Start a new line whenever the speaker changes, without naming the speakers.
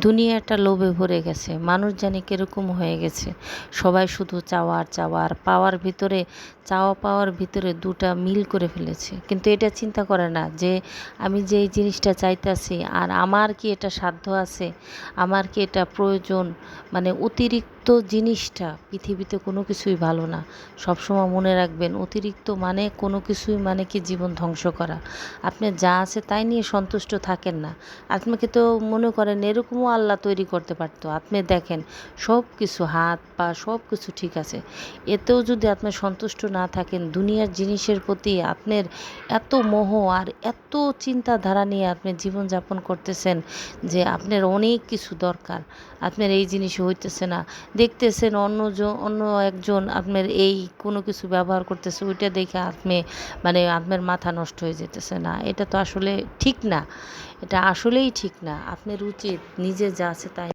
দুনিয়াটা লোভে ভরে গেছে, মানুষ জানি কীরকম হয়ে গেছে। সবাই শুধু চাওয়া আর চাওয়া, আর পাওয়ার ভিতরে চাওয়া পাওয়ার ভিতরে দুটা মিল করে ফেলেছে, কিন্তু এটা চিন্তা করে না যে আমি যে এই জিনিসটা চাইতেছি আর আমার কি এটা সাধ্য আছে, আমার কি এটা প্রয়োজন। মানে অতিরিক্ত জিনিসটা পৃথিবীতে কোনো কিছুই ভালো না। সবসময় মনে রাখবেন, অতিরিক্ত মানে কোনো কিছুই মানে কি জীবন ধ্বংস করা। আপনি যা আছে তাই নিয়ে সন্তুষ্ট থাকেন না। আপনাকে তো মনে করেন এরকমও আল্লাহ তৈরি করতে পারতো। আপনি দেখেন সব কিছু, হাত পা সব কিছু ঠিক আছে, এতেও যদি আপনি সন্তুষ্ট না থাকেন, দুনিয়ার জিনিসের প্রতি আপনার এত মোহ আর এত চিন্তাধারা নিয়ে আপনি জীবনযাপন করতেছেন যে আপনার অনেক কিছু দরকার, আপনার এই জিনিস হইতেছে না, দেখতেছেন অন্য একজন আপনার এই কোনো কিছু ব্যবহার করতেছে, ওইটা দেখে আপনি মানে আপনার মাথা নষ্ট হয়ে যেতেছে। না, এটা তো আসলে ঠিক না, এটা আসলেই ঠিক না। আপনার উচিত নিজে যা আছে তাই